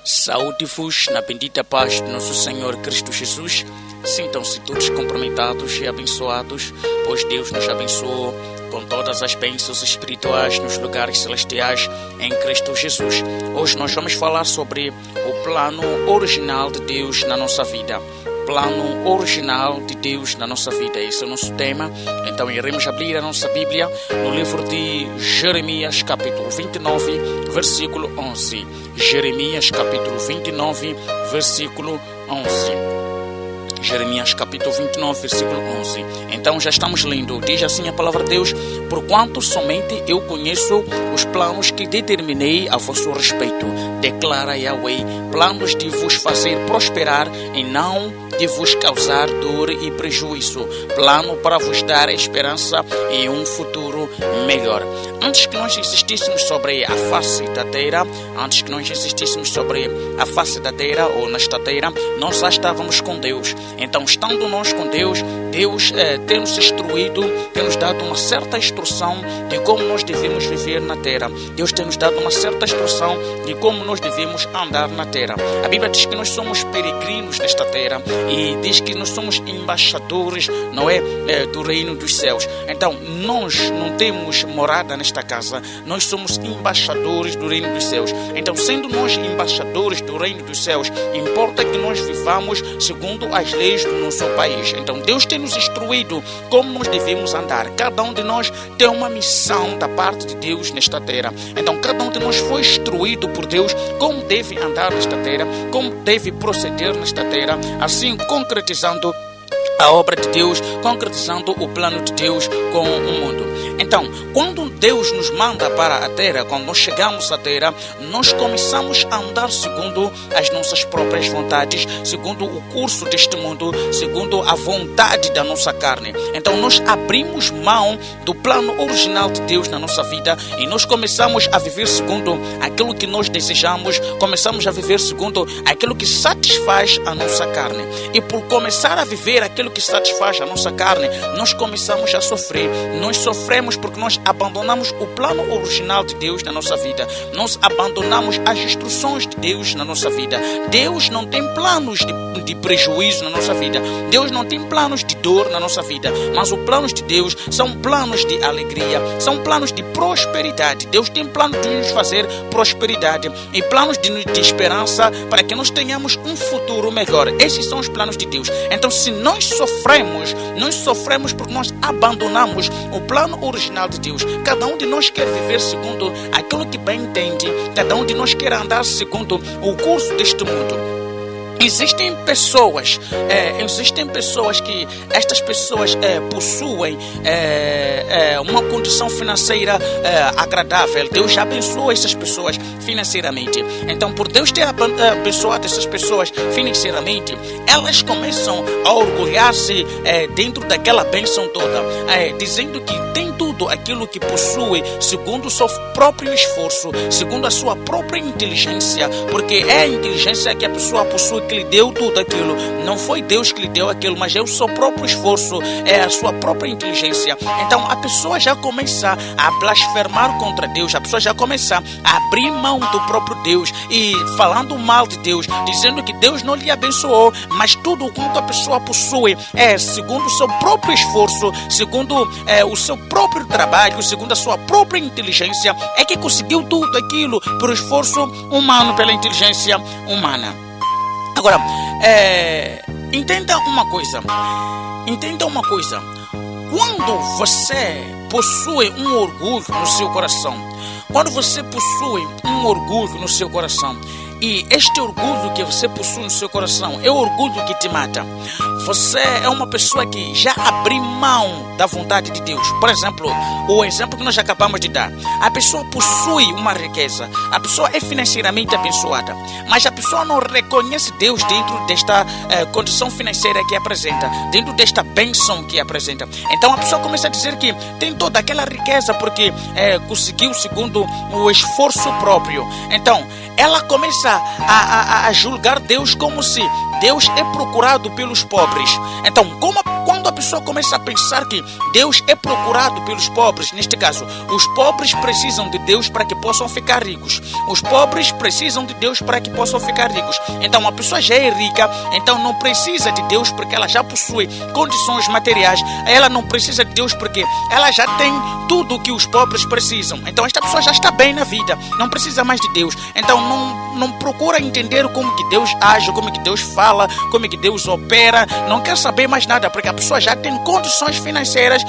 Saúde-vos na bendita paz do nosso Senhor Cristo Jesus. Sintam-se todos cumprimentados e abençoados, pois Deus nos abençoou com todas as bênçãos espirituais nos lugares celestiais em Cristo Jesus. Hoje nós vamos falar sobre o plano original de Deus na nossa vida. Plano original de Deus na nossa vida. Esse é o nosso tema. Então iremos abrir a nossa Bíblia no livro de Jeremias, capítulo 29, versículo 11. Jeremias, capítulo 29, versículo 11. Jeremias capítulo 29, versículo 11. Então já estamos lendo. Diz assim a palavra de Deus: porquanto somente eu conheço os planos que determinei a vosso respeito, declara Yahweh, planos de vos fazer prosperar e não de vos causar dor e prejuízo, plano para vos dar esperança e um futuro melhor. Antes que nós insistíssemos sobre a face da terra, ou nesta terra, nós já estávamos com Deus. Então, estando nós com Deus, Deus tem nos instruído, tem nos dado uma certa instrução de como nós devemos viver na terra. Deus tem nos dado uma certa instrução de como nós devemos andar na terra. A Bíblia diz que nós somos peregrinos nesta terra e diz que nós somos embaixadores, do reino dos céus. Então, nós não temos morada nesta casa, nós somos embaixadores do reino dos céus. Então, sendo nós embaixadores do reino dos céus, importa que nós vivamos segundo as leis do nosso país. Então, Deus tem nos instruído como nós devemos andar. Cada um de nós tem uma missão da parte de Deus nesta terra. Então, cada um de nós foi instruído por Deus como deve andar nesta terra, como deve proceder nesta terra, assim concretizando a obra de Deus, concretizando o plano de Deus com o mundo. Então, quando Deus nos manda para a terra, quando nós chegamos à terra, nós começamos a andar segundo as nossas próprias vontades, segundo o curso deste mundo, segundo a vontade da nossa carne. Então, nós abrimos mão do plano original de Deus na nossa vida e nós começamos a viver segundo aquilo que nós desejamos, começamos a viver segundo aquilo que satisfaz a nossa carne. E por começar a viver aquilo que satisfaz a nossa carne, nós começamos a sofrer. Nós sofremos porque nós abandonamos o plano original de Deus na nossa vida. Nós abandonamos as instruções de Deus na nossa vida. Deus não tem planos de prejuízo na nossa vida. Deus não tem planos de dor na nossa vida. Mas os planos de Deus são planos de alegria, são planos de prosperidade. Deus tem planos de nos fazer prosperidade e planos de esperança para que nós tenhamos um futuro melhor. Esses são os planos de Deus. Então, se nós sofremos porque nós abandonamos o plano original de Deus. Cada um de nós quer viver segundo aquilo que bem entende. Cada um de nós quer andar segundo o curso deste mundo. Existem pessoas que estas pessoas possuem uma condição financeira agradável. Deus já abençoou essas pessoas financeiramente. Então, por Deus ter abençoado essas pessoas financeiramente, elas começam a orgulhar-se dentro daquela bênção toda, dizendo que tem tudo aquilo que possui segundo o seu próprio esforço, segundo a sua própria inteligência, porque é a inteligência que a pessoa possui que lhe deu tudo aquilo. Não foi Deus que lhe deu aquilo, mas é o seu próprio esforço, é a sua própria inteligência. Então a pessoa já começa a blasfemar contra Deus, a pessoa já começa a abrir mão do próprio Deus e falando mal de Deus, dizendo que Deus não lhe abençoou, mas tudo quanto a pessoa possui é segundo o seu próprio esforço, segundo o seu próprio trabalho, segundo a sua própria inteligência, é que conseguiu tudo aquilo por esforço humano, pela inteligência humana. Agora, entenda uma coisa. Quando você possui um orgulho no seu coração, e este orgulho que você possui no seu coração é o orgulho que te mata, você é uma pessoa que já abriu mão da vontade de Deus. Por exemplo, o exemplo que nós acabamos de dar. A pessoa possui uma riqueza, a pessoa é financeiramente abençoada, mas a pessoa não reconhece Deus dentro desta condição financeira que apresenta, dentro desta bênção que apresenta. Então a pessoa começa a dizer que tem toda aquela riqueza porque conseguiu segundo o esforço próprio. Então ela começa a julgar Deus como se Deus é procurado pelos pobres. Então, quando quando a pessoa começa a pensar que Deus é procurado pelos pobres, neste caso, os pobres precisam de Deus para que possam ficar ricos. Os pobres precisam de Deus para que possam ficar ricos. Então a pessoa já é rica, então não precisa de Deus porque ela já possui condições materiais. Ela não precisa de Deus porque ela já tem tudo o que os pobres precisam. Então esta pessoa já está bem na vida, não precisa mais de Deus. Então não procura entender como que Deus age, como que Deus fala, como que Deus opera. Não quer saber mais nada porque a pessoa já tem condições financeiras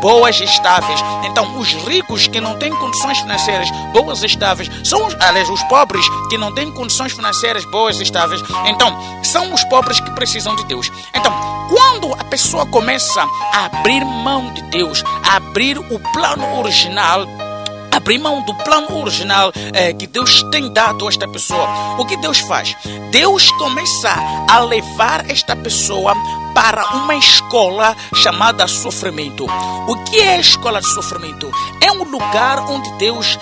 boas e estáveis. Então os ricos que não têm condições financeiras boas e estáveis são, aliás, os pobres que não têm condições financeiras boas e estáveis, então são os pobres que precisam de Deus. Então quando a pessoa começa a abrir mão de Deus, a abrir o plano original, abrir mão do plano original que Deus tem dado a esta pessoa, o que Deus faz? Deus começa a levar esta pessoa para uma escola chamada sofrimento. O que é a escola de sofrimento? É um lugar onde Deus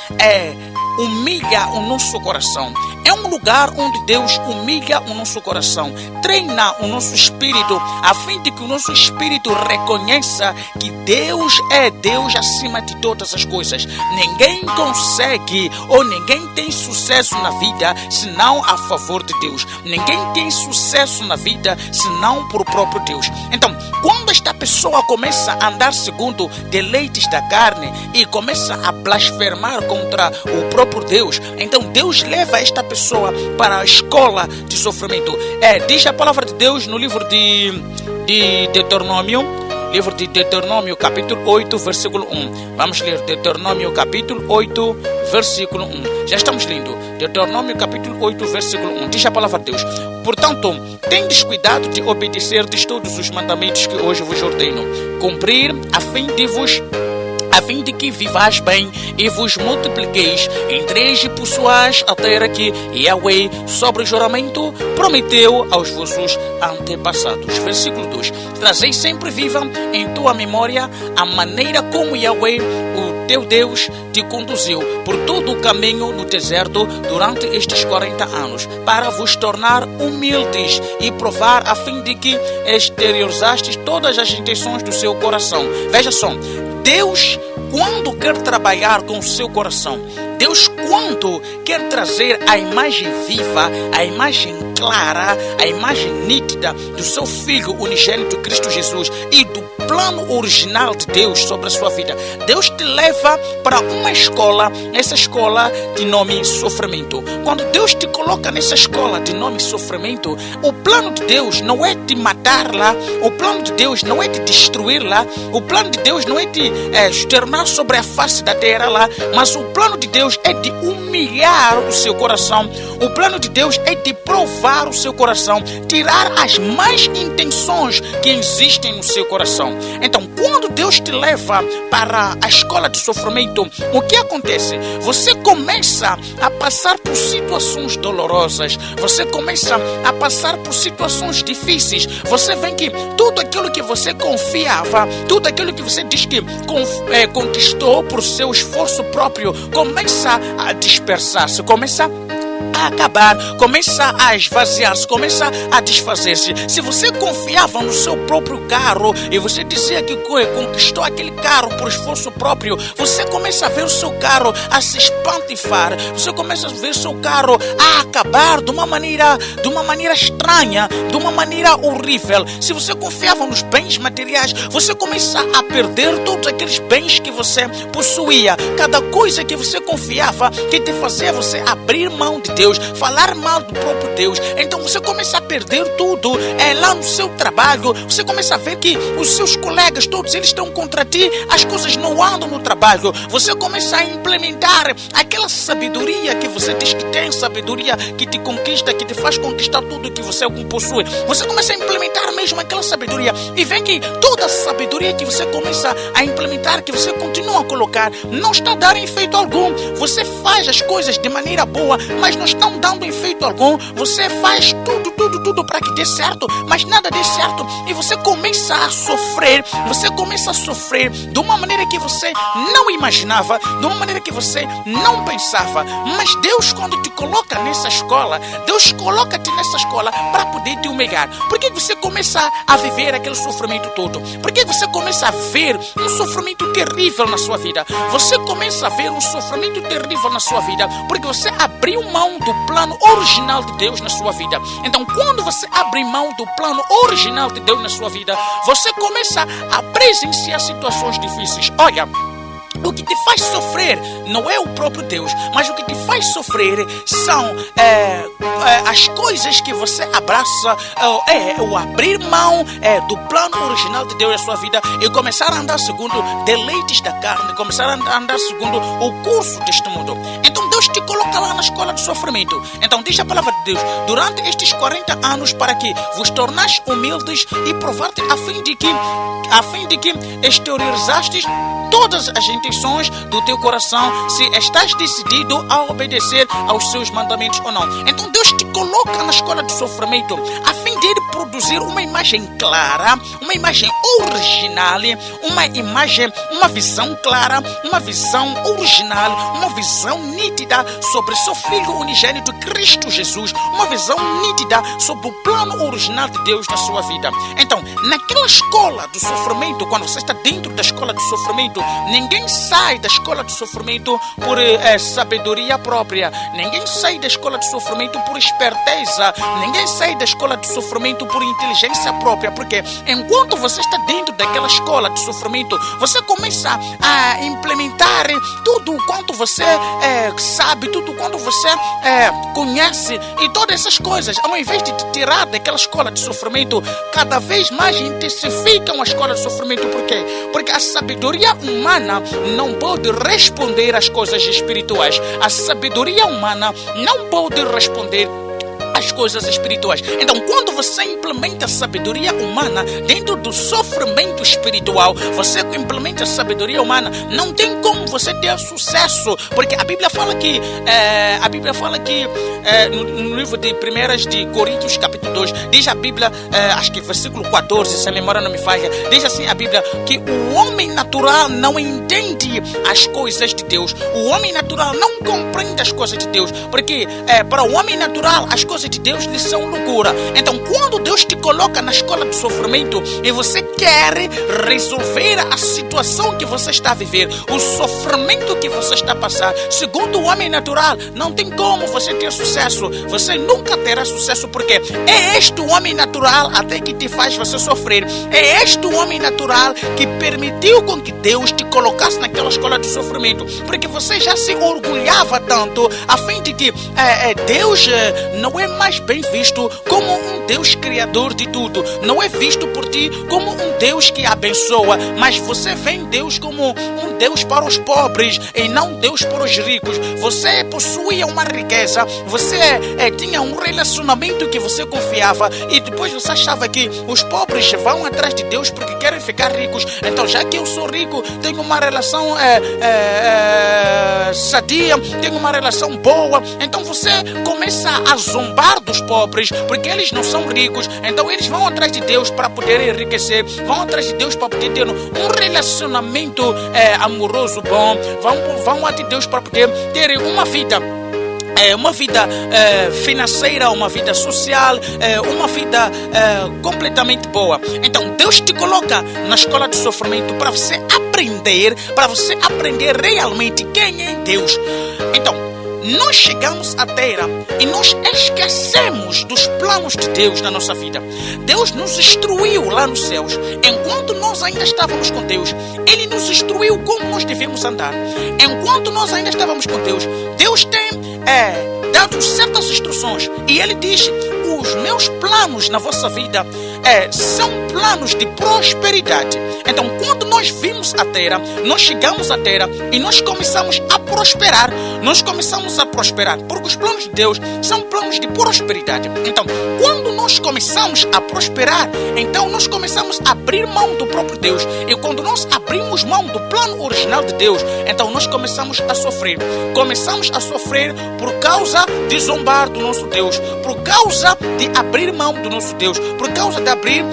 humilha o nosso coração. É um lugar onde Deus humilha o nosso coração, treina o nosso espírito, a fim de que o nosso espírito reconheça que Deus é Deus acima de todas as coisas. Ninguém consegue ou ninguém tem sucesso na vida senão a favor de Deus. Ninguém tem sucesso na vida senão por próprio Deus. Então, quando esta pessoa começa a andar segundo deleites da carne e começa a blasfemar contra o próprio Deus, então Deus leva esta pessoa para a escola de sofrimento. Diz a palavra de Deus no livro de Deuteronômio, capítulo 8, versículo 1. Vamos ler Deuteronômio, capítulo 8, versículo 1. Já estamos lendo Deuteronômio, capítulo 8, versículo 1. Diz a palavra de Deus: portanto, tendes cuidado de obedecerdes todos os mandamentos que hoje vos ordeno, cumprir a fim de que vivais bem e vos multipliqueis, entreis e possuais a terra que Yahweh, sobre juramento, prometeu aos vossos antepassados. Versículo 2. Trazei sempre viva em tua memória a maneira como Yahweh, o teu Deus, te conduziu por todo o caminho no deserto durante estes 40 anos, para vos tornar humildes e provar a fim de que exteriorizastes todas as intenções do seu coração. Veja só, Deus, quando quer trabalhar com o seu coração, Deus, quando quer trazer a imagem viva, a imagem clara, a imagem nítida do seu Filho unigênito Cristo Jesus e do plano original de Deus sobre a sua vida, Deus te leva para uma escola, essa escola de nome sofrimento. Quando Deus te coloca nessa escola de nome sofrimento, o plano de Deus não é de matá-la, o plano de Deus não é de destruí-la, o plano de Deus não é de externar sobre a face da terra lá, mas o plano de Deus é de humilhar o seu coração. O plano de Deus é de provar o seu coração, tirar as más intenções que existem no seu coração. Então, quando Deus te leva para a escola de sofrimento, o que acontece? Você começa a passar por situações dolorosas, você começa a passar por situações difíceis. Você vê que tudo aquilo que você confiava, tudo aquilo que você diz que conquistou por seu esforço próprio, começa a dispersar-se, começa a acabar, começa a esvaziar-se, começa a desfazer-se. Se você confiava no seu próprio carro e você dizia que conquistou aquele carro por esforço próprio, você começa a ver o seu carro a se espantifar, você começa a ver o seu carro a acabar de uma maneira estranha, de uma maneira horrível. Se você confiava nos bens materiais, você começa a perder todos aqueles bens que você possuía. Cada coisa que você confiava que te fazia você abrir mão de Deus, falar mal do próprio Deus, então você começa a perder tudo. Lá no seu trabalho, você começa a ver que os seus colegas, todos eles estão contra ti, as coisas não andam no trabalho. Você começa a implementar aquela sabedoria que você diz que tem, sabedoria que te conquista, que te faz conquistar tudo que você possui. Você começa a implementar mesmo aquela sabedoria e vê que toda a sabedoria que você começa a implementar, que você continua a colocar, não está a dar efeito algum. Você faz as coisas de maneira boa, mas mas não estão dando efeito algum. Você faz tudo para que dê certo, mas nada dê certo. E você começa a sofrer. Você começa a sofrer de uma maneira que você não imaginava, de uma maneira que você não pensava. Mas Deus, quando te coloca nessa escola, Deus coloca-te nessa escola para poder te humilhar. Por que você começa a viver aquele sofrimento todo? Por que você começa a ver um sofrimento terrível na sua vida? Você começa a ver um sofrimento terrível na sua vida porque você abriu mão do plano original de Deus na sua vida. Então, quando você abre mão do plano original de Deus na sua vida, você começa a presenciar situações difíceis. Olha, o que te faz sofrer não é o próprio Deus, mas o que te faz sofrer são as coisas que você abraça, o abrir mão do plano original de Deus na sua vida e começar a andar segundo deleites da carne, começar a andar segundo o curso deste mundo. Então Deus te coloca lá na escola do sofrimento. Então diz a palavra de Deus, durante estes 40 anos, para que vos tornais humildes e provar-te a fim de que exteriorizastes todas as intenções do teu coração, se estás decidido a obedecer aos seus mandamentos ou não. Então Deus te coloca na escola do sofrimento a fim de ele produzir uma imagem clara, uma imagem original, uma visão clara, uma visão original, uma visão nítida sobre seu Filho unigênito Cristo Jesus, uma visão nítida sobre o plano original de Deus na sua vida. Então, naquela escola do sofrimento, quando você está dentro da escola do sofrimento, ninguém sai da escola do sofrimento por sabedoria própria, ninguém sai da escola do sofrimento por esperteza, ninguém sai da escola do sofrimento por inteligência própria, porque enquanto você está dentro daquela escola de sofrimento, você começa a implementar tudo quanto você sabe, tudo quanto você conhece e todas essas coisas, ao invés de te tirar daquela escola de sofrimento, cada vez mais intensificam a escola de sofrimento. Por quê? Porque a sabedoria humana não pode responder às coisas espirituais. A sabedoria humana não pode responder às coisas espirituais. Então, quando você implementa a sabedoria humana dentro do sofrimento espiritual, você implementa a sabedoria humana, não tem como você ter sucesso, porque a Bíblia fala que no livro de 1 de Coríntios capítulo 2, diz a Bíblia, acho que versículo 14, se a memória não me falha, diz assim a Bíblia, que o homem natural não entende as coisas de Deus, o homem natural não compreende as coisas de Deus, porque para o homem natural as coisas de Deus lhe são loucura. Então, quando Deus te coloca na escola do sofrimento e você quer resolver a situação que você está a viver, o sofrimento que você está a passar, segundo o homem natural, não tem como você ter sucesso. Você nunca terá sucesso, porque é este o homem natural até que te faz você sofrer. É este o homem natural que permitiu com que Deus te colocasse naquela escola de sofrimento, porque você já se orgulhava tanto a fim de que Deus não é mais bem visto como um Deus criador de tudo, não é visto por ti como um Deus que abençoa, mas você vê Deus como um Deus para os pobres e não Deus para os ricos. Você possuía uma riqueza, você tinha um relacionamento que você confiava e depois você achava que os pobres vão atrás de Deus porque querem ficar ricos. Então, já que eu sou rico, tenho uma relação sadia, tenho uma relação boa, então você começa a zombar dos pobres porque eles não são ricos, então eles vão atrás de Deus para poder enriquecer, vão atrás de Deus para poder ter um relacionamento amoroso bom, vão até Deus para poder ter uma vida financeira, uma vida social, uma vida completamente boa. Então Deus te coloca na escola de sofrimento para você aprender realmente quem é Deus. Então nós chegamos à terra e nós esquecemos dos planos de Deus na nossa vida. Deus nos instruiu lá nos céus. Enquanto nós ainda estávamos com Deus, Ele nos instruiu como nós devemos andar. Enquanto nós ainda estávamos com Deus, Deus tem dado certas instruções e Ele diz: os meus planos na vossa vida são planos de prosperidade. Então, quando nós vimos a terra, nós chegamos à terra e nós começamos a prosperar. Nós começamos a prosperar porque os planos de Deus são planos de prosperidade. Então, quando nós começamos a prosperar, então nós começamos a abrir mão do próprio Deus. E quando nós abrimos mão do plano original de Deus, então nós começamos a sofrer. Começamos a sofrer por causa de zombar do nosso Deus, por causa de abrir mão do nosso Deus, por causa de abrir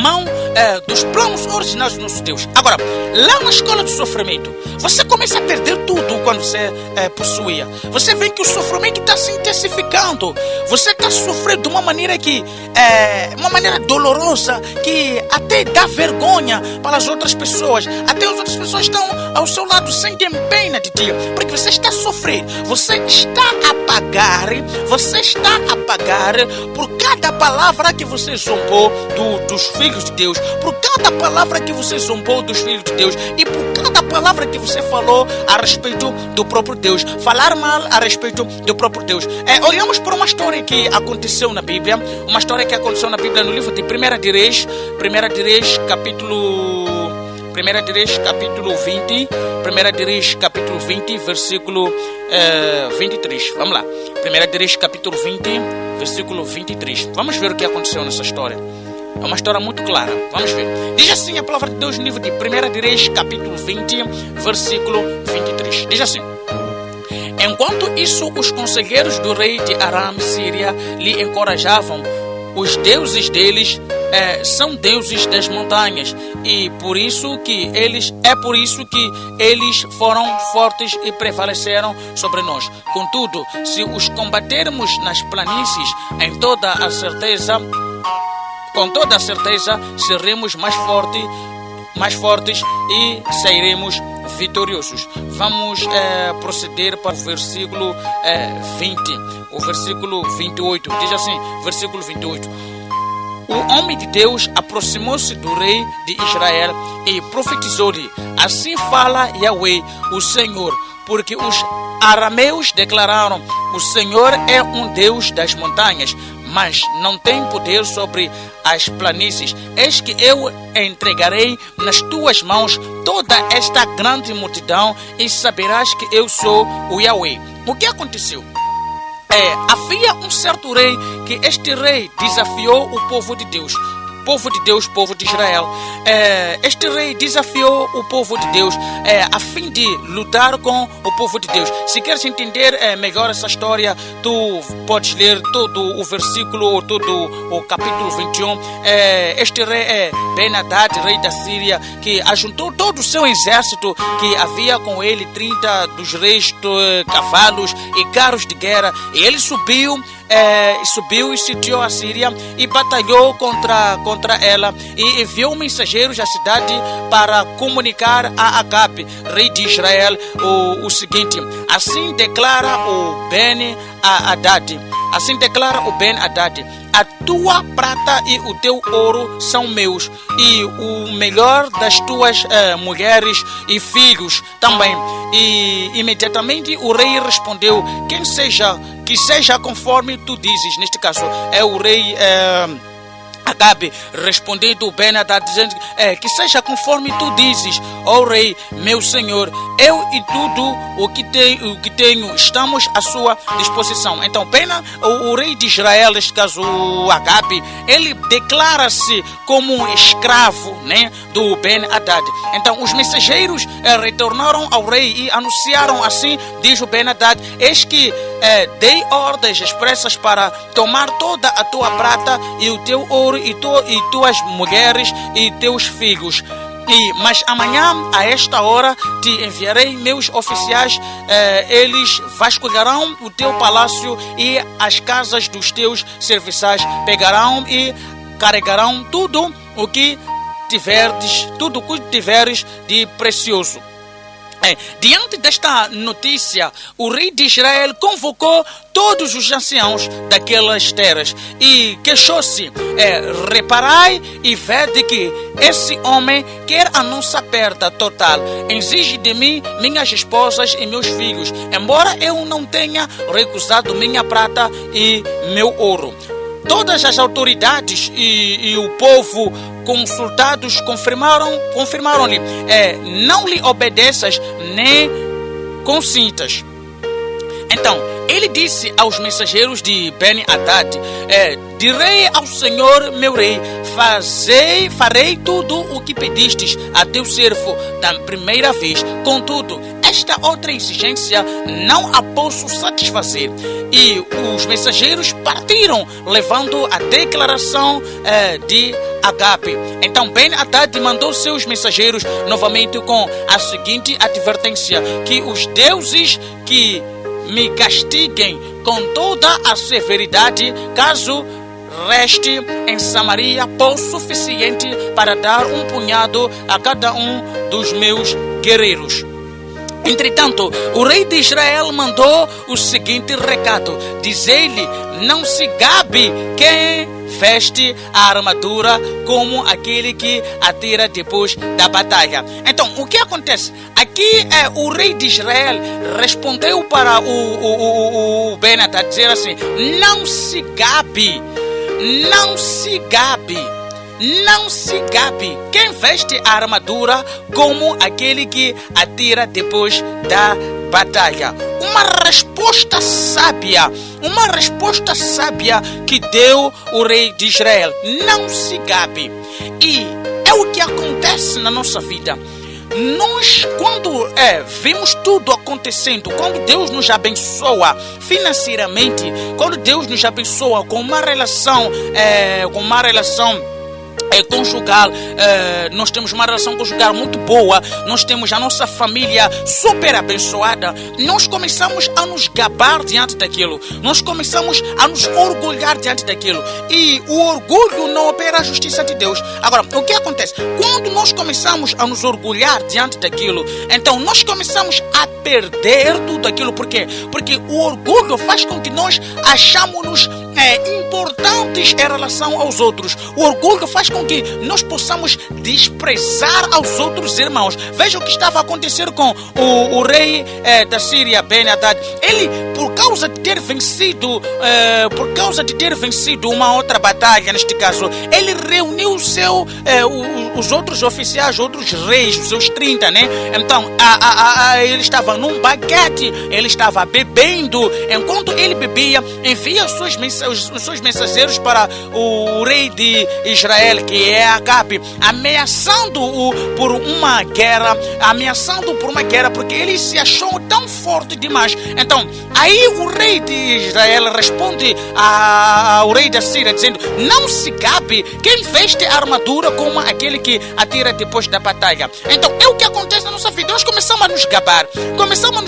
mão dos planos originais do nosso Deus. Agora, lá na escola do sofrimento, você começa a perder tudo quando você possuía. Você vê que o sofrimento está se intensificando. Você está sofrendo de uma maneira que uma maneira dolorosa, que até dá vergonha para as outras pessoas. Até as outras pessoas estão ao seu lado, sentem pena de ti, porque você está sofrendo. Você está a pagar por cada palavra que você zombou dos filhos de Deus, por cada palavra que você zombou dos filhos de Deus e por cada palavra que você falou a respeito do próprio Deus, falar mal a respeito do próprio Deus. Olhamos para uma história que aconteceu na Bíblia, no livro de 1 de Reis, capítulo 20, versículo 23. Vamos lá. 1 de Reis, capítulo 20, versículo 23. Vamos ver o que aconteceu nessa história. É uma história muito clara. Vamos ver. Diz assim a palavra de Deus no livro de 1 de Reis, capítulo 20, versículo 23. Diz assim: enquanto isso, os conselheiros do rei de Aram, Síria, lhe encorajavam. Os deuses deles são deuses das montanhas, e por isso que eles foram fortes e prevaleceram sobre nós. Contudo, se os combatermos nas planícies, com toda a certeza seremos mais fortes e sairemos vitoriosos. Vamos proceder para o versículo 20, o versículo 28. Diz assim, versículo 28. O homem de Deus aproximou-se do rei de Israel e profetizou-lhe: assim fala Yahweh, o Senhor, porque os arameus declararam: o Senhor é um Deus das montanhas, mas não tem poder sobre as planícies. Eis que eu entregarei nas tuas mãos toda esta grande multidão e saberás que eu sou o Yahweh. O que aconteceu? Havia um certo rei, que este rei desafiou o povo de Deus, povo de Israel. Este rei desafiou o povo de Deus a fim de lutar com o povo de Deus. Se queres entender melhor essa história, tu podes ler todo o versículo, todo o capítulo 21. Este rei é Ben-Hadad, rei da Síria, que ajuntou todo o seu exército, que havia com ele 30 dos reis cavalos e carros de guerra, e ele subiu e sitiou a Síria e batalhou contra ela, e enviou mensageiros à cidade para comunicar a Acabe, rei de Israel, o seguinte: assim declara o Ben-Hadad, a tua prata e o teu ouro são meus, e o melhor das tuas mulheres e filhos também. E imediatamente o rei respondeu: que seja conforme tu dizes. Neste caso é o rei Acabe respondendo o Ben-Hadad, dizendo: que seja conforme tu dizes, ó rei, meu senhor, eu e tudo o que tenho estamos à sua disposição. Então o rei de Israel, neste caso o Acabe, ele declara-se como um escravo, né, do Ben-Hadad. Então os mensageiros retornaram ao rei e anunciaram assim, diz o Ben-Hadad: eis que dei ordens expressas para tomar toda a tua prata e o teu ouro e tuas mulheres e teus filhos. Mas amanhã, a esta hora, te enviarei meus oficiais. Eles vasculharão o teu palácio e as casas dos teus serviçais, pegarão e carregarão tudo o que tiveres de precioso. Diante desta notícia, o rei de Israel convocou todos os anciãos daquelas terras e queixou-se: reparai e vede que esse homem quer a nossa perda total. Exige de mim minhas esposas e meus filhos, embora eu não tenha recusado minha prata e meu ouro. Todas as autoridades e o povo consultados confirmaram-lhe: não lhe obedeças nem consintas. Então, ele disse aos mensageiros de Ben-Hadad: direi ao Senhor meu rei, farei tudo o que pedistes a teu servo da primeira vez. Contudo, esta outra exigência não a posso satisfazer. E os mensageiros partiram, levando a declaração de Agabe. Então Ben-Hadad mandou seus mensageiros novamente com a seguinte advertência: que os deuses que me castiguem com toda a severidade, caso reste em Samaria pão suficiente para dar um punhado a cada um dos meus guerreiros. Entretanto, o rei de Israel mandou o seguinte recado: diz-lhe, não se gabe quem veste a armadura como aquele que atira depois da batalha. Então, o que acontece? Aqui o rei de Israel respondeu para o Ben-Hadad, dizer assim: não se gabe, não se gabe, não se gabe quem veste a armadura como aquele que atira depois da batalha. Uma resposta sábia que deu o rei de Israel: não se gabe. E é o que acontece na nossa vida. Nós, quando vemos tudo acontecendo, quando Deus nos abençoa financeiramente, quando Deus nos abençoa com uma relação conjugal, nós temos uma relação conjugal muito boa, nós temos a nossa família super abençoada, nós começamos a nos gabar diante daquilo, nós começamos a nos orgulhar diante daquilo, e o orgulho não opera a justiça de Deus. Agora, o que acontece? Quando nós começamos a nos orgulhar diante daquilo, então nós começamos a perder tudo aquilo. Por quê? Porque o orgulho faz com que nós achamos-nos importantes em relação aos outros. O orgulho faz com que nós possamos desprezar aos outros irmãos. Veja o que estava a acontecer com o rei da Síria, Ben-Hadad. Ele, por causa de ter vencido uma outra batalha, neste caso, ele reuniu os outros oficiais, outros reis, os seus 30, né? Então, ele estava num banquete, ele estava bebendo. Enquanto ele bebia, envia os seus mensageiros para o rei de Israel, que é Agabe, ameaçando-o por uma guerra, porque ele se achou tão forte demais. Então, aí o rei de Israel responde ao rei da Síria, dizendo: não se gabe quem veste a armadura como aquele que atira depois da batalha. Então, é o que acontece na nossa vida. Nós começamos a nos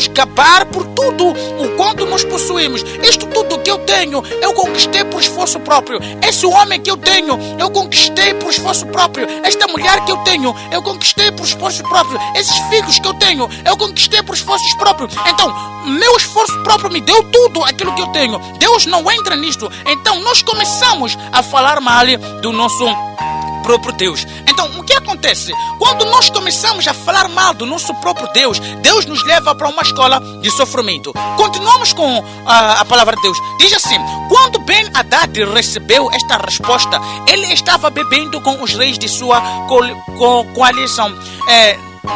gabar por tudo o quanto nós possuímos. Isto tudo que eu tenho, eu conquistei por esforço próprio. Esse homem que eu tenho, eu conquistei por esforço próprio. Esta mulher que eu tenho, eu conquistei por esforço próprio. Esses filhos que eu tenho, eu conquistei por esforços próprios. Então, meu esforço próprio me deu tudo aquilo que eu tenho. Deus não entra nisto. Então, nós começamos a falar mal do nosso próprio Deus. Então, o que acontece? Quando nós começamos a falar mal do nosso próprio Deus, Deus nos leva para uma escola de sofrimento. Continuamos com a palavra de Deus. Diz assim: quando Ben-Hadad recebeu esta resposta, ele estava bebendo com os reis de sua coalição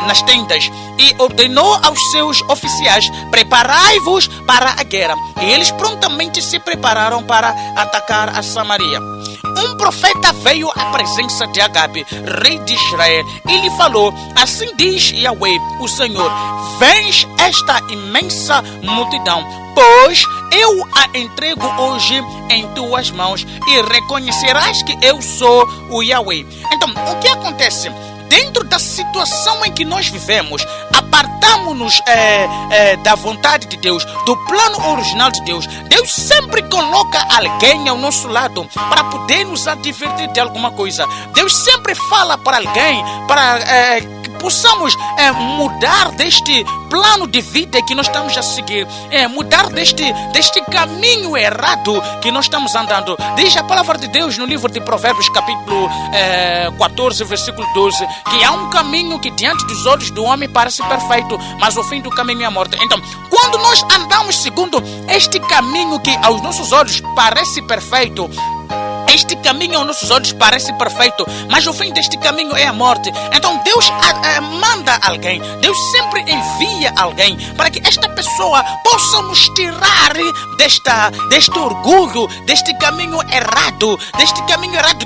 nas tendas, e ordenou aos seus oficiais: preparai-vos para a guerra. E eles prontamente se prepararam para atacar a Samaria. Um profeta veio à presença de Agabe, rei de Israel, e lhe falou: assim diz Yahweh, o Senhor: vês esta imensa multidão, pois eu a entrego hoje em tuas mãos, e reconhecerás que eu sou o Yahweh. Então, o que acontece? Dentro da situação em que nós vivemos, apartamos-nos da vontade de Deus, do plano original de Deus. Deus sempre coloca alguém ao nosso lado para poder nos advertir de alguma coisa. Deus sempre fala para alguém para que possamos mudar deste plano de vida que nós estamos a seguir, mudar deste caminho errado que nós estamos andando. Diz a palavra de Deus no livro de Provérbios, capítulo 14, versículo 12, que há um caminho que diante dos olhos do homem parece perfeito, mas o fim do caminho é a morte. Então, quando nós andamos segundo este caminho que aos nossos olhos parece perfeito, Este caminho aos nossos olhos parece perfeito, mas o fim deste caminho é a morte. Então Deus manda alguém, Deus sempre envia alguém para que esta pessoa possa nos tirar deste orgulho, deste caminho errado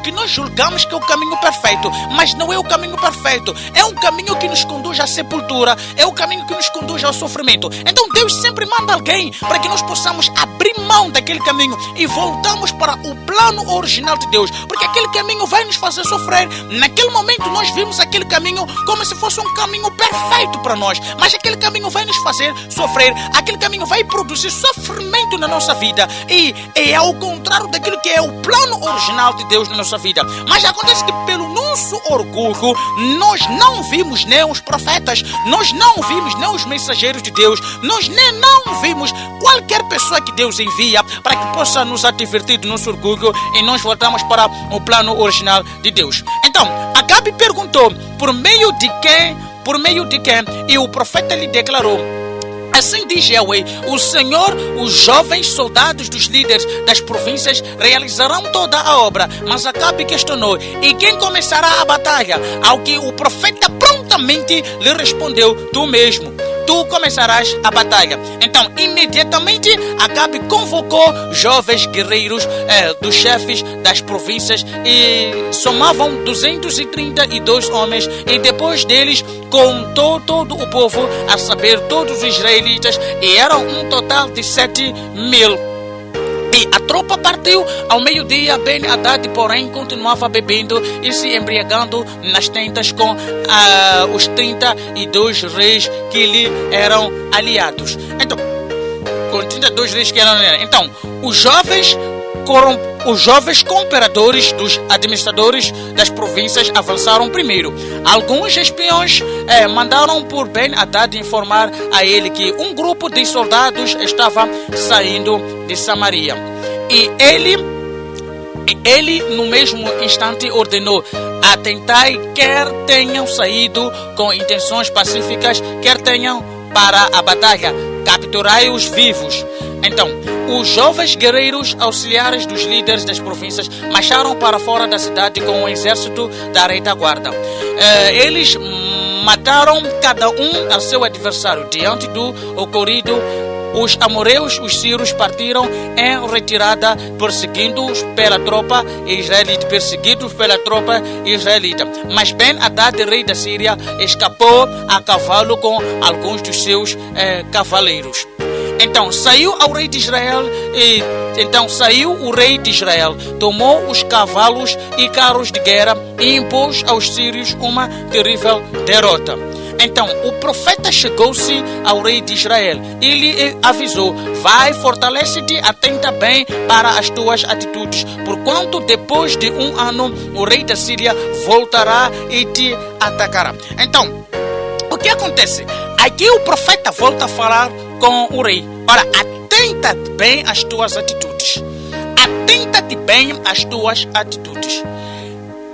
que nós julgamos que é o caminho perfeito, mas não é o caminho perfeito. É um caminho que nos conduz à sepultura, é o caminho que nos conduz ao sofrimento. Então Deus sempre manda alguém para que nós possamos abrir mão daquele caminho e voltamos para o plano original de Deus, porque aquele caminho vai nos fazer sofrer. Naquele momento nós vimos aquele caminho como se fosse um caminho perfeito para nós, mas aquele caminho vai nos fazer sofrer, aquele caminho vai produzir sofrimento na nossa vida, e é ao contrário daquilo que é o plano original de Deus na nossa vida. Mas acontece que pelo nosso orgulho nós não vimos nem os profetas, nós não vimos nem os mensageiros de Deus, nós nem não vimos qualquer pessoa que Deus envia para que possa nos advertir do nosso orgulho, e nós voltamos para o plano original de Deus. Então Acabe perguntou por meio de quem, e o profeta lhe declarou: assim diz Yahweh, o Senhor, os jovens soldados dos líderes das províncias realizarão toda a obra. Mas Acabe questionou: e quem começará a batalha? Ao que o profeta prontamente lhe respondeu: tu mesmo, tu começarás a batalha. Então imediatamente Acabe convocou jovens guerreiros dos chefes das províncias, e somavam 232 homens, e depois deles contou todo o povo, a saber, todos os israelitas, e eram um total de 7.000. E a tropa partiu ao meio-dia. Ben-Hadad, porém, continuava bebendo e se embriagando nas tentas com os 32 reis que lhe eram aliados. Então, com 32 reis que eram aliados. Então, os jovens cooperadores dos administradores das províncias avançaram primeiro. Alguns espiões mandaram por Ben-Hadad informar a ele que um grupo de soldados estava saindo de Samaria. E ele no mesmo instante ordenou: atentai, quer tenham saído com intenções pacíficas, quer tenham para a batalha, capturai-os vivos. Então, os jovens guerreiros auxiliares dos líderes das províncias marcharam para fora da cidade com o exército da retaguarda. Eles mataram cada um a seu adversário. Diante do ocorrido, os amoreus, os sírios, partiram em retirada, perseguidos pela tropa israelita. Mas Ben-Hadad, rei da Síria, escapou a cavalo com alguns dos seus cavaleiros. Então saiu o rei de Israel, tomou os cavalos e carros de guerra e impôs aos sírios uma terrível derrota. Então o profeta chegou-se ao rei de Israel e lhe avisou: vai, fortalece-te, atenta bem para as tuas atitudes, porquanto depois de 1 ano o rei da Síria voltará e te atacará. Então, o que acontece? Aqui o profeta volta a falar com o rei: ora, atenta-te bem às tuas atitudes. Atenta-te bem às tuas atitudes.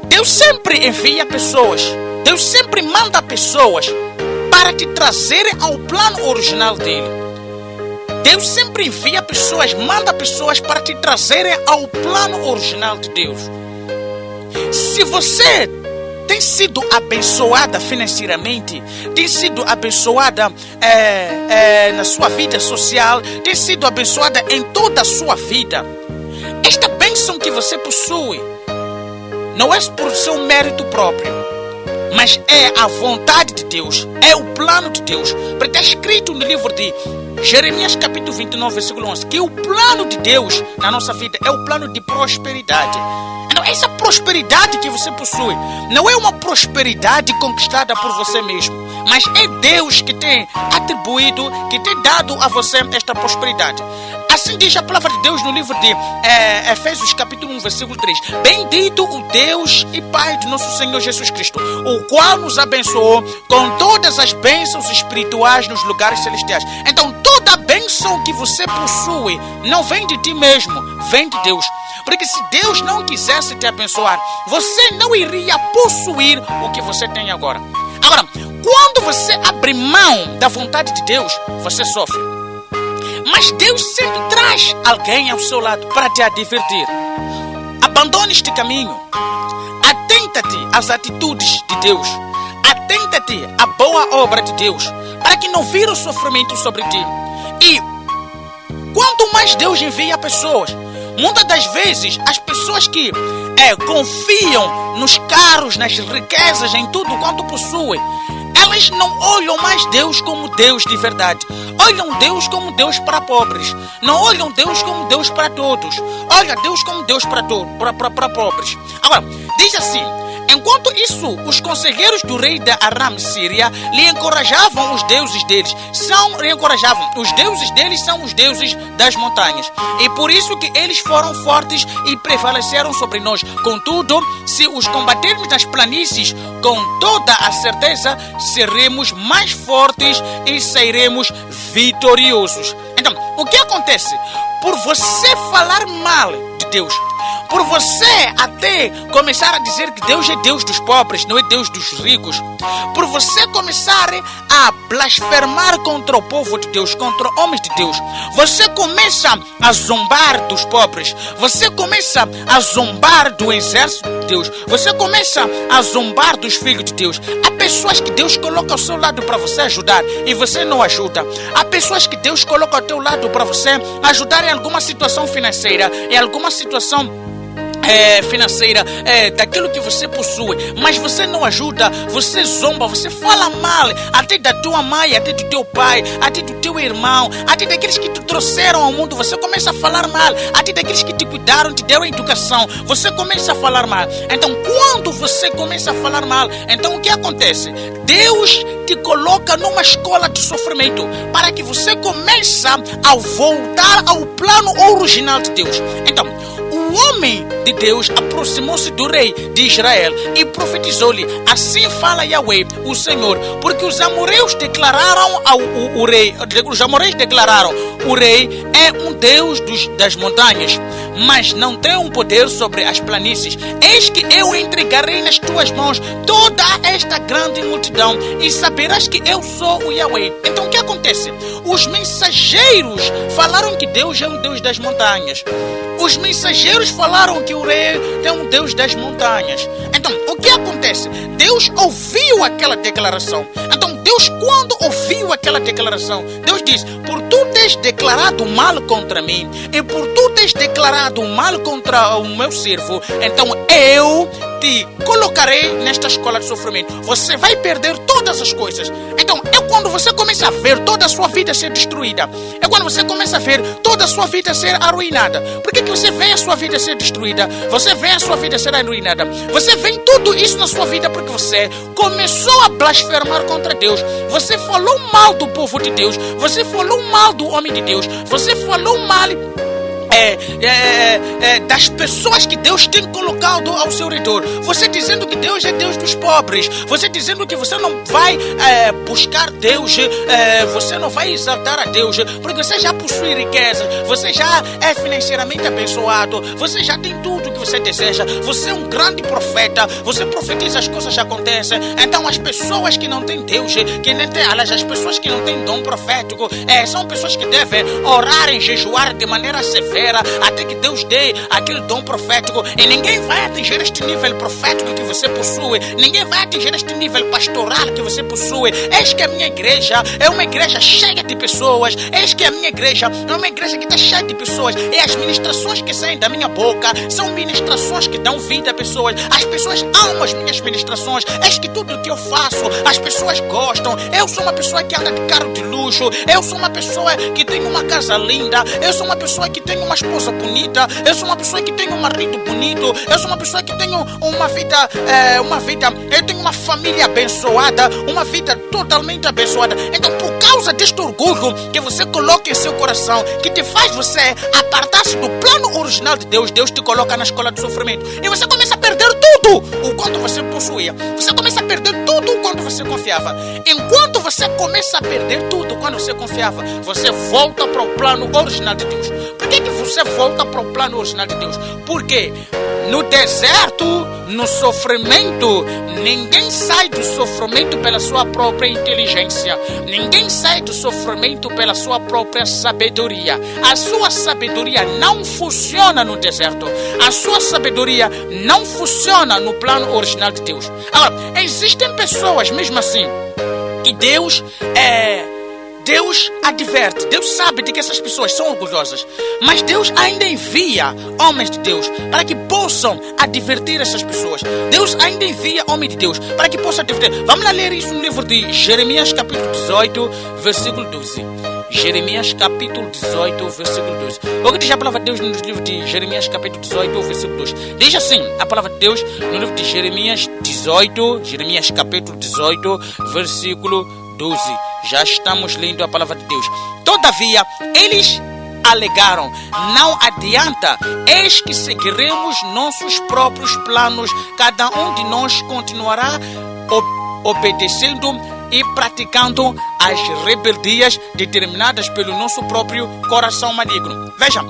Deus sempre envia pessoas, Deus sempre manda pessoas para te trazerem ao plano original dele. Deus sempre envia pessoas, manda pessoas para te trazerem ao plano original de Deus. Se você tem sido abençoada financeiramente, tem sido abençoada na sua vida social, tem sido abençoada em toda a sua vida, esta bênção que você possui não é por seu mérito próprio, mas é a vontade de Deus, é o plano de Deus. Porque está escrito no livro de Jeremias capítulo 29, versículo 11, que o plano de Deus na nossa vida é o plano de prosperidade. Então, essa prosperidade que você possui não é uma prosperidade conquistada por você mesmo, mas é Deus que tem atribuído, que tem dado a você esta prosperidade. Assim diz a palavra de Deus no livro de Efésios capítulo 1, versículo 3. Bendito o Deus e Pai de nosso Senhor Jesus Cristo, o qual nos abençoou com todas as bênçãos espirituais nos lugares celestiais. Então toda a bênção que você possui não vem de ti mesmo, vem de Deus. Porque se Deus não quisesse te abençoar, você não iria possuir o que você tem agora. Agora, quando você abre mão da vontade de Deus, você sofre. Mas Deus sempre traz alguém ao seu lado para te advertir. Abandone este caminho. Atenta-te às atitudes de Deus. Atenta-te à boa obra de Deus, para que não vire o sofrimento sobre ti. E quanto mais Deus envia pessoas, muitas das vezes as pessoas que confiam nos carros, nas riquezas, em tudo quanto possuem, elas não olham mais Deus como Deus de verdade. Olham Deus como Deus para pobres. Não olham Deus como Deus para todos. Olha Deus como Deus para pobres. Agora, diz assim: enquanto isso, os conselheiros do rei da Aram Síria lhe encorajavam os deuses deles. Os deuses deles são os deuses das montanhas. E por isso que eles foram fortes e prevaleceram sobre nós. Contudo, se os combatermos nas planícies, com toda a certeza, seremos mais fortes e sairemos vitoriosos. Então, o que acontece? Por você falar mal de Deus, por você até começar a dizer que Deus é Deus dos pobres, não é Deus dos ricos, por você começar a blasfemar contra o povo de Deus, contra homens de Deus, você começa a zombar dos pobres, você começa a zombar do exército de Deus, você começa a zombar dos filhos de Deus. Há pessoas que Deus coloca ao seu lado para você ajudar e você não ajuda. Há pessoas que Deus coloca ao teu lado para você ajudar em alguma situação financeira, em alguma situação financeira, daquilo que você possui, mas você não ajuda, você zomba, você fala mal, até da tua mãe, até do teu pai, até do teu irmão, até daqueles que te trouxeram ao mundo, você começa a falar mal, até daqueles que te cuidaram, te deram educação, você começa a falar mal. Então, quando você começa a falar mal, então o que acontece? Deus te coloca numa escola de sofrimento, para que você comece a voltar ao plano original de Deus. Então, o homem de Deus aproximou-se do rei de Israel e profetizou-lhe: assim fala Yahweh, o Senhor, porque os amoreus declararam o rei, o rei é um Deus das montanhas, mas não tem um poder sobre as planícies. Eis que eu entregarei nas tuas mãos toda esta grande multidão e saberás que eu sou o Yahweh. Então o que acontece? Os mensageiros falaram que Deus é um Deus das montanhas. Os mensageiros falaram que o rei é um Deus das montanhas. Então, o que acontece? Deus ouviu aquela declaração. Então, Deus, quando ouviu aquela declaração, Deus diz: por tu teres declarado mal contra mim e por tu teres declarado mal contra o meu servo, então eu te colocarei nesta escola de sofrimento. Você vai perder todas as coisas. Então, é quando você começa a ver toda a sua vida ser destruída. É quando você começa a ver toda a sua vida ser arruinada. Por que você vê a sua vida ser destruída? Você vê a sua vida ser arruinada. Você vê tudo isso na sua vida porque você começou a blasfemar contra Deus. Você falou mal do povo de Deus. Você falou mal do homem de Deus. Você falou mal das pessoas que Deus tem colocado ao seu redor. Você dizendo que Deus é Deus dos pobres. Você dizendo que você não vai buscar Deus, você não vai exaltar a Deus, porque você já possui riqueza, você já é financeiramente abençoado, você já tem tudo que você deseja, você é um grande profeta, você profetiza, as coisas já acontecem. Então as pessoas que não têm Deus, que nem tem alas, as pessoas que não têm dom profético, são pessoas que devem orar e jejuar de maneira severa até que Deus dê aquele dom profético. E ninguém vai atingir este nível profético que você possui, ninguém vai atingir este nível pastoral que você possui. Eis que a minha igreja é uma igreja cheia de pessoas. Eis que a minha igreja é uma igreja que está cheia de pessoas. E as ministrações que saem da minha boca são ministrações que dão vida a pessoas. As pessoas amam as minhas ministrações. Eis que tudo que eu faço, as pessoas gostam. Eu sou uma pessoa que anda de carro de luxo. Eu sou uma pessoa que tem uma casa linda. Eu sou uma pessoa que tem uma esposa bonita. Eu sou uma pessoa que tem um marido bonito. Eu sou uma pessoa que tem uma vida, eu tenho uma família abençoada, uma vida totalmente abençoada. Então, por causa deste orgulho que você coloca em seu coração, que te faz você apartar-se do plano original de Deus, Deus te coloca na escola de sofrimento e você começa a perder tudo o quanto você possuía. Você começa a perder tudo o quanto você confiava. Enquanto você começa a perder tudo quando você confiava, você volta para o plano original de Deus. Por que você volta para o plano original de Deus? Porque No deserto, no sofrimento, ninguém sai do sofrimento pela sua própria inteligência. Ninguém sai do sofrimento pela sua própria sabedoria. A sua sabedoria não funciona no deserto. A sua sabedoria não funciona no plano original de Deus. Agora, existem pessoas mesmo assim que Deus adverte, Deus sabe de que essas pessoas são orgulhosas, mas Deus ainda envia homens de Deus para que possam advertir essas pessoas. Deus ainda envia homens de Deus para que possam advertir. Vamos lá ler isso no livro de Jeremias capítulo 18, versículo 12. Jeremias capítulo 18, versículo 12. O que diz a palavra de Deus no livro de Jeremias capítulo 18, versículo 12? Diz assim a palavra de Deus no livro de Jeremias 18, Jeremias capítulo 18, versículo 12. Já estamos lendo a palavra de Deus. Todavia, eles alegaram: não adianta, eis que seguiremos nossos próprios planos. Cada um de nós continuará obedecendo e praticando as rebeldias determinadas pelo nosso próprio coração maligno. Veja,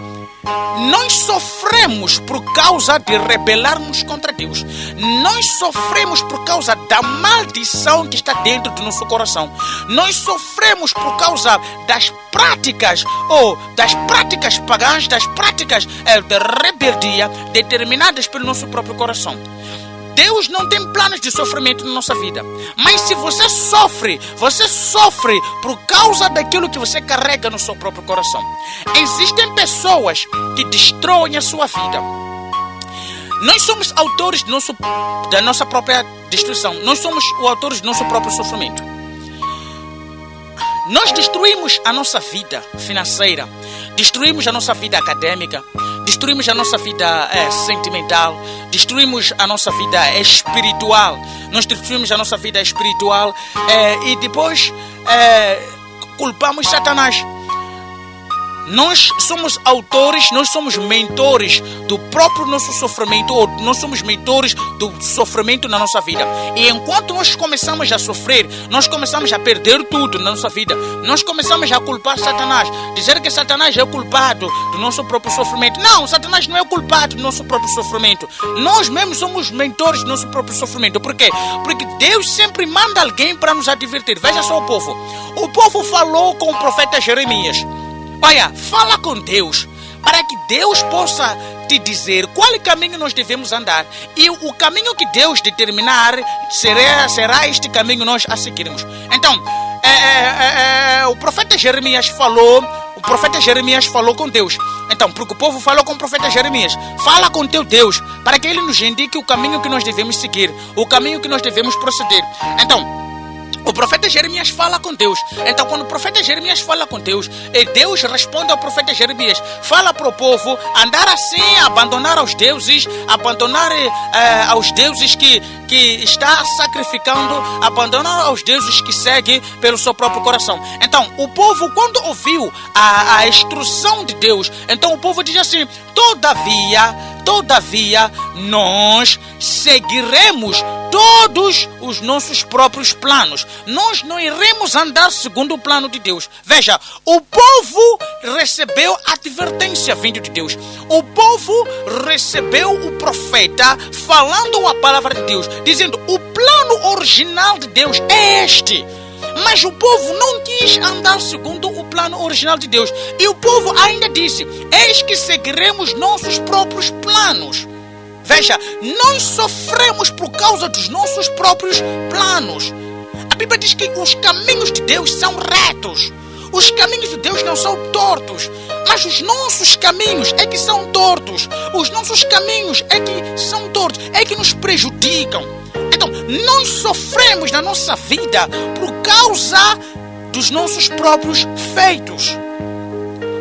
nós sofremos por causa de rebelarmos contra Deus. Nós sofremos por causa da maldição que está dentro do nosso coração. Nós sofremos por causa das práticas pagãs, das práticas de rebeldia determinadas pelo nosso próprio coração. Deus não tem planos de sofrimento na nossa vida. Mas se você sofre por causa daquilo que você carrega no seu próprio coração. Existem pessoas que destroem a sua vida. Nós somos autores da nossa própria destruição. Nós somos os autores do nosso próprio sofrimento. Nós destruímos a nossa vida financeira, destruímos a nossa vida acadêmica, destruímos a nossa vida sentimental, destruímos a nossa vida espiritual. Nós destruímos a nossa vida espiritual e depois culpamos Satanás. Nós somos autores, nós somos mentores do próprio nosso sofrimento, ou nós somos mentores do sofrimento na nossa vida. E enquanto nós começamos a sofrer, nós começamos a perder tudo na nossa vida. Nós começamos a culpar Satanás, dizer que Satanás é o culpado do nosso próprio sofrimento. Não, Satanás não é o culpado do nosso próprio sofrimento. Nós mesmos somos mentores do nosso próprio sofrimento. Por quê? Porque Deus sempre manda alguém para nos advertir. Veja só o povo. O povo falou com o profeta Jeremias. Olha, fala com Deus, para que Deus possa te dizer qual caminho nós devemos andar. E o caminho que Deus determinar será este caminho nós a seguirmos. Então, o profeta Jeremias falou com Deus. Então, porque o povo falou com o profeta Jeremias, fala com teu Deus, para que ele nos indique o caminho que nós devemos seguir, o caminho que nós devemos proceder. Então, o profeta Jeremias fala com Deus. Então, quando o profeta Jeremias fala com Deus, Deus responde ao profeta Jeremias: fala para o povo andar assim, abandonar aos deuses, aos deuses que está sacrificando, abandonar aos deuses que segue pelo seu próprio coração. Então, o povo, quando ouviu a instrução de Deus, então o povo diz assim: Todavia, nós seguiremos todos os nossos próprios planos. Nós não iremos andar segundo o plano de Deus. Veja, o povo recebeu advertência vindo de Deus. O povo recebeu o profeta falando a palavra de Deus, dizendo: o plano original de Deus é este. Mas o povo não quis andar segundo o plano original de Deus. E o povo ainda disse: eis que seguiremos nossos próprios planos. Veja, nós sofremos por causa dos nossos próprios planos. A Bíblia diz que os caminhos de Deus são retos. Os caminhos de Deus não são tortos, mas os nossos caminhos é que são tortos. Os nossos caminhos é que são tortos, é que nos prejudicam. Então, nós sofremos na nossa vida por causa dos nossos próprios feitos.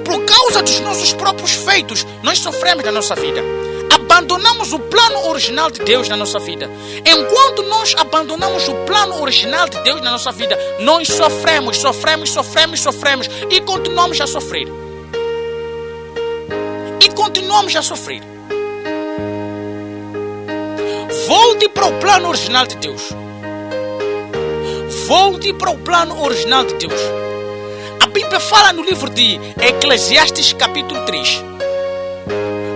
Por causa dos nossos próprios feitos, nós sofremos na nossa vida. Abandonamos o plano original de Deus na nossa vida. Enquanto nós abandonamos o plano original de Deus na nossa vida, nós sofremos e continuamos a sofrer. Volte para o plano original de Deus. Volte para o plano original de Deus. A Bíblia fala no livro de Eclesiastes capítulo 3.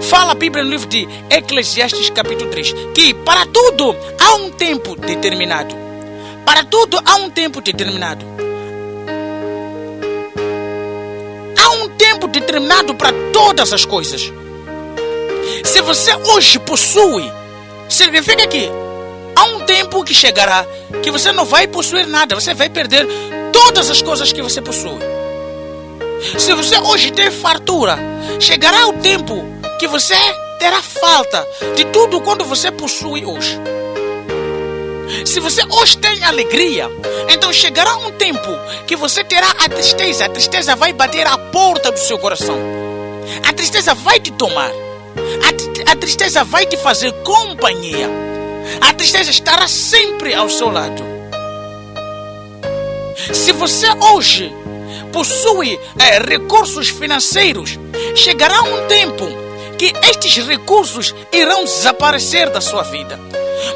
Fala a Bíblia no livro de Eclesiastes capítulo 3, que para tudo há um tempo determinado. Para tudo há um tempo determinado. Há um tempo determinado para todas as coisas. Se você hoje possui, significa que há um tempo que chegará que você não vai possuir nada, você vai perder todas as coisas que você possui. Se você hoje tem fartura, chegará o tempo que você terá falta de tudo quando você possui hoje. Se você hoje tem alegria, então chegará um tempo que você terá a tristeza vai bater à porta do seu coração. A tristeza vai te tomar. A tristeza vai te fazer companhia. A tristeza estará sempre ao seu lado. Se você hoje possui recursos financeiros, chegará um tempo que estes recursos irão desaparecer da sua vida.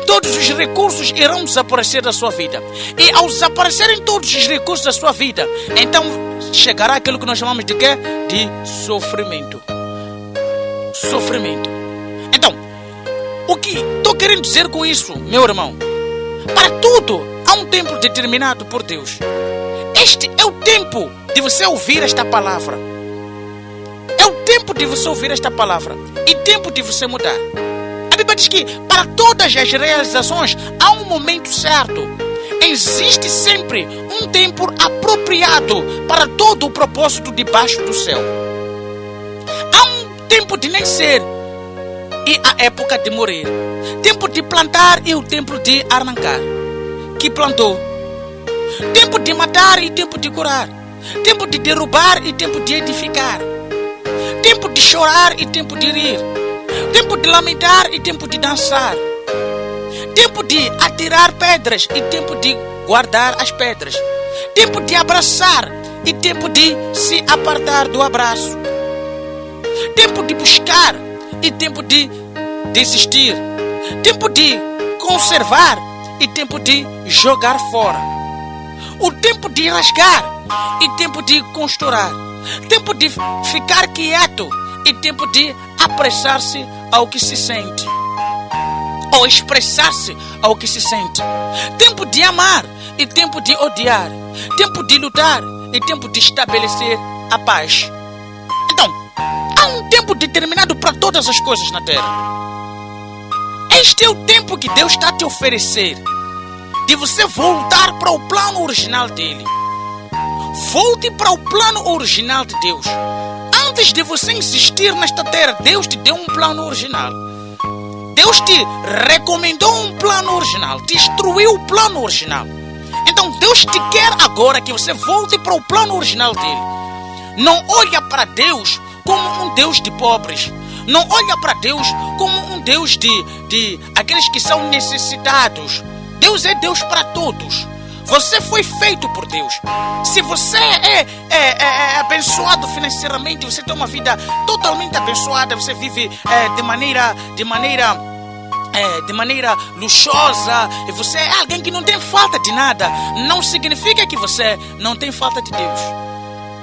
Todos os recursos irão desaparecer da sua vida. E ao desaparecerem todos os recursos da sua vida, então chegará aquilo que nós chamamos de quê? De sofrimento. Sofrimento. Então, o que estou querendo dizer com isso, meu irmão? Para tudo há um tempo determinado por Deus. Este é o tempo de você ouvir esta palavra. É o tempo de você ouvir esta palavra. E tempo de você mudar. A Bíblia diz que para todas as realizações há um momento certo. Existe sempre um tempo apropriado para todo o propósito debaixo do céu. Há um tempo de nascer e a época de morrer. Tempo de plantar e o tempo de arrancar. Que plantou. Tempo de matar e tempo de curar. Tempo de derrubar e tempo de edificar. Tempo de chorar e tempo de rir. Tempo de lamentar e tempo de dançar. Tempo de atirar pedras e tempo de guardar as pedras. Tempo de abraçar e tempo de se apartar do abraço. Tempo de buscar e tempo de desistir. Tempo de conservar e tempo de jogar fora. O tempo de rasgar e tempo de costurar. Tempo de ficar quieto e tempo de apressar-se ao que se sente. Ou expressar-se ao que se sente. Tempo de amar e tempo de odiar. Tempo de lutar e tempo de estabelecer a paz. Então, há um tempo determinado para todas as coisas na terra. Este é o tempo que Deus está a te oferecer. De você voltar para o plano original dele. Volte para o plano original de Deus. Antes de você insistir nesta terra, Deus te deu um plano original. Deus te recomendou um plano original, te instruiu o plano original. Então Deus te quer agora que você volte para o plano original dele. Não olha para Deus como um Deus de pobres. Não olha para Deus como um Deus de aqueles que são necessitados. Deus é Deus para todos. Você foi feito por Deus. Se você é abençoado financeiramente, você tem uma vida totalmente abençoada, você vive de maneira luxuosa, e você é alguém que não tem falta de nada, não significa que você não tem falta de Deus.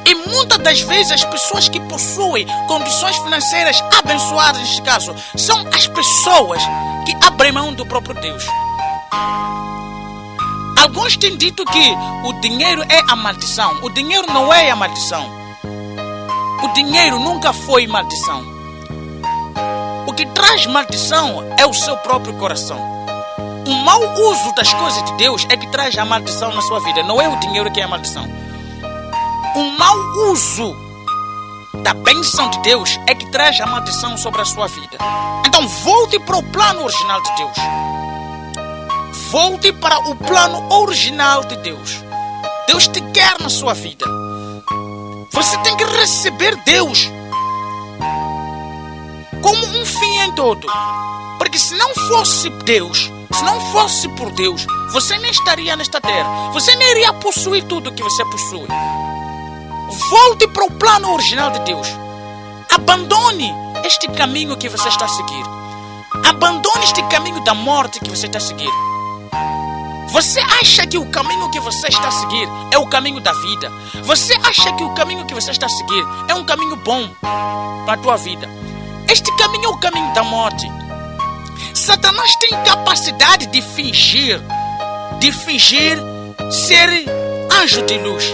E muitas das vezes as pessoas que possuem condições financeiras abençoadas, neste caso, são as pessoas que abrem mão do próprio Deus. Alguns têm dito que o dinheiro é a maldição. O dinheiro não é a maldição. O dinheiro nunca foi maldição. O que traz maldição é o seu próprio coração. O mau uso das coisas de Deus é que traz a maldição na sua vida. Não é o dinheiro que é a maldição. O mau uso da bênção de Deus é que traz a maldição sobre a sua vida. Então volte para o plano original de Deus. Volte para o plano original de Deus. Deus te quer na sua vida. Você tem que receber Deus como um fim em todo. Porque se não fosse Deus, se não fosse por Deus, você nem estaria nesta terra. Você nem iria possuir tudo que você possui. Volte para o plano original de Deus. Abandone este caminho que você está a seguir. Abandone este caminho da morte que você está a seguir. Você acha que o caminho que você está a seguir é o caminho da vida? Você acha que o caminho que você está a seguir é um caminho bom para a tua vida? Este caminho é o caminho da morte. Satanás tem capacidade de fingir ser anjo de luz.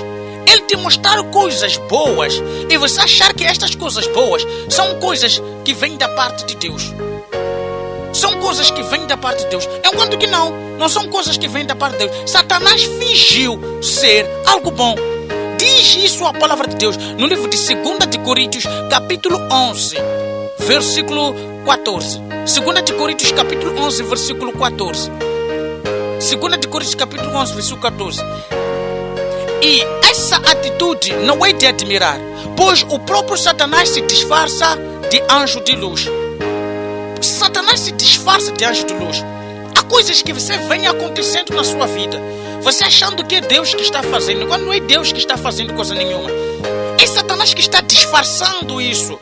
Ele te mostrar coisas boas e você achar que estas coisas boas são coisas que vêm da parte de Deus. São coisas que vêm da parte de Deus. Enquanto que não são coisas que vêm da parte de Deus. Satanás fingiu ser algo bom. Diz isso a palavra de Deus no livro de 2 de Coríntios, capítulo 11, versículo 14. 2 de Coríntios, capítulo 11, versículo 14. 2 de Coríntios, capítulo 11, versículo 14. E essa atitude não é de admirar, pois o próprio Satanás se disfarça de anjo de luz. Satanás se disfarça de anjo de luz. Há coisas que você vem acontecendo na sua vida, você achando que é Deus que está fazendo, quando não é Deus que está fazendo coisa nenhuma. É Satanás que está disfarçando isso.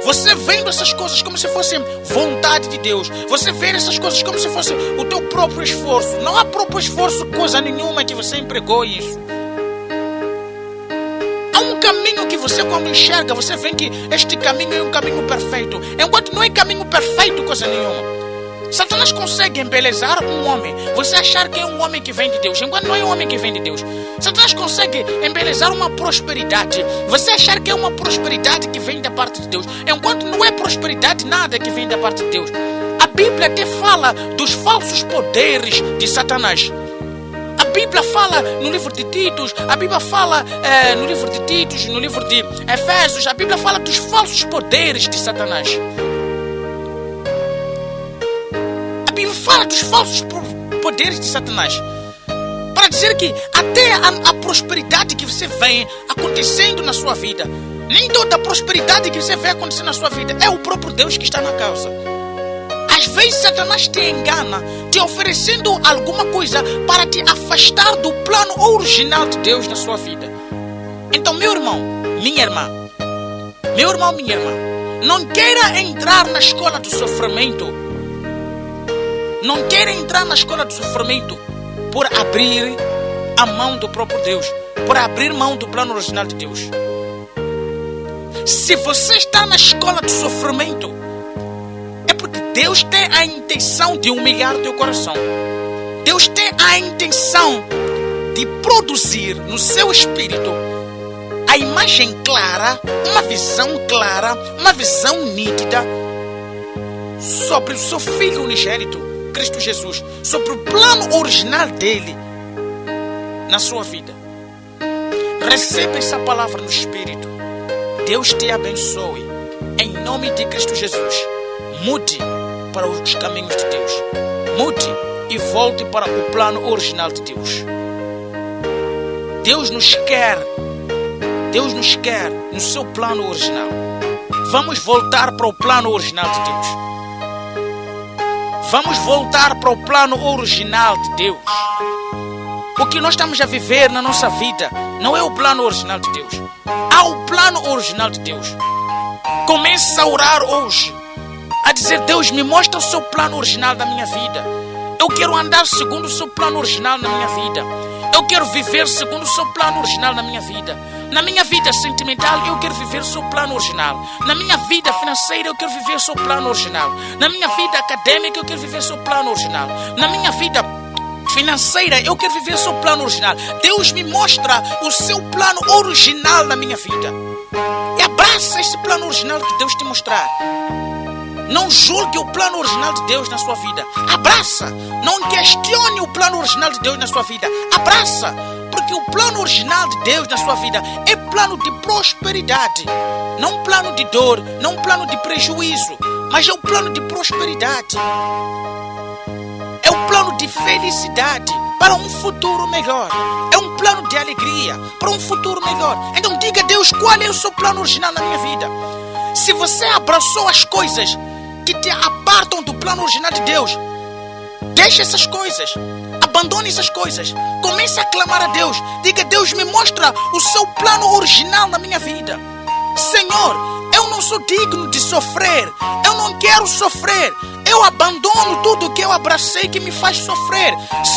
Você vendo essas coisas como se fosse vontade de Deus. Você vê essas coisas como se fosse o teu próprio esforço. Não há próprio esforço, coisa nenhuma que você empregou isso. Há um caminho que você, quando enxerga, você vê que este caminho é um caminho perfeito. Enquanto não é caminho perfeito, coisa nenhuma. Satanás consegue embelezar um homem, você achar que é um homem que vem de Deus, enquanto não é um homem que vem de Deus. Satanás consegue embelezar uma prosperidade, você achar que é uma prosperidade que vem da parte de Deus, enquanto não é prosperidade nada que vem da parte de Deus. A Bíblia até fala dos falsos poderes de Satanás. A Bíblia fala no livro de Titos, a Bíblia fala no livro de Titos, no livro de Efésios, a Bíblia fala dos falsos poderes de Satanás. Fala dos falsos poderes de Satanás, para dizer que até a prosperidade que você vê acontecendo na sua vida, nem toda a prosperidade que você vê acontecendo na sua vida é o próprio Deus que está na causa. Às vezes Satanás te engana, te oferecendo alguma coisa para te afastar do plano original de Deus na sua vida. Então, meu irmão, minha irmã, não queira entrar na escola do sofrimento. Não queira entrar na escola do sofrimento por abrir a mão do próprio Deus, por abrir mão do plano original de Deus. Se você está na escola do sofrimento, é porque Deus tem a intenção de humilhar teu coração. Deus tem a intenção de produzir no seu espírito a imagem clara, uma visão nítida sobre o seu Filho unigênito, Cristo Jesus, sobre o plano original dele na sua vida. Receba essa palavra no Espírito. Deus te abençoe. Em nome de Cristo Jesus. Mude para os caminhos de Deus. Mude e volte para o plano original de Deus. Deus nos quer no seu plano original. Vamos voltar para o plano original de Deus. Vamos voltar para o plano original de Deus. O que nós estamos a viver na nossa vida não é o plano original de Deus. Há o plano original de Deus. Comece a orar hoje, a dizer: Deus, me mostra o seu plano original da minha vida. Eu quero andar segundo o seu plano original na minha vida. Eu quero viver segundo o seu plano original na minha vida. Na minha vida sentimental, eu quero viver o seu plano original. Na minha vida financeira, eu quero viver o seu plano original. Na minha vida acadêmica, eu quero viver o seu plano original. Na minha vida financeira, eu quero viver o seu plano original. Deus me mostra o seu plano original na minha vida. E abraça esse plano original que Deus te mostrar. Não julgue o plano original de Deus na sua vida. Abraça. Não questione o plano original de Deus na sua vida. Abraça. Porque o plano original de Deus na sua vida é plano de prosperidade. Não plano de dor, não plano de prejuízo, mas é o plano de prosperidade. É um plano de felicidade para um futuro melhor. É um plano de alegria para um futuro melhor. Então diga a Deus qual é o seu plano original na minha vida. Se você abraçou as coisas que te apartam do plano original de Deus, deixe essas coisas. Abandone essas coisas. Comece a clamar a Deus. Diga: Deus, me mostra o seu plano original na minha vida. Senhor, eu não sou digno de sofrer. Eu não quero sofrer. eu abandono tudo que eu abracei que me faz sofrer.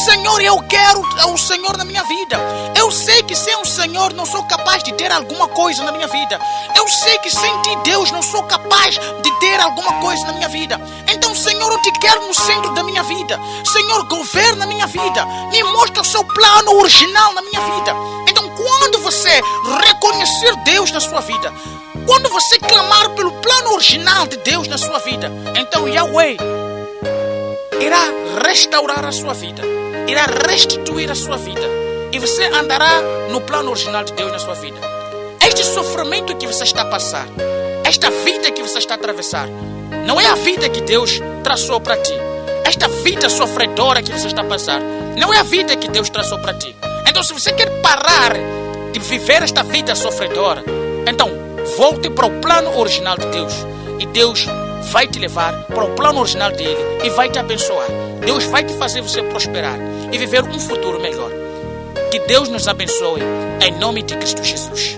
Senhor, eu quero o Senhor na minha vida. Eu sei que sem o Senhor não sou capaz de ter alguma coisa na minha vida. Eu sei que sem ti, Deus, não sou capaz de ter alguma coisa na minha vida. Então, Senhor, eu te quero no centro da minha vida. Senhor, governa a minha vida. Me mostra o seu plano original na minha vida. Então, quando você reconhecer Deus na sua vida, quando você clamar pelo plano original de Deus na sua vida, então Yahweh irá restaurar a sua vida, irá restituir a sua vida, e você andará no plano original de Deus na sua vida. Este sofrimento que você está a passar, esta vida que você está a atravessar, não é a vida que Deus traçou para ti. Esta vida sofredora que você está a passar, não é a vida que Deus traçou para ti. Então, se você quer parar de viver esta vida sofredora, então volte para o plano original de Deus, e Deus vai te levar para o plano original dele e vai te abençoar. Deus vai te fazer você prosperar e viver um futuro melhor. Que Deus nos abençoe em nome de Cristo Jesus.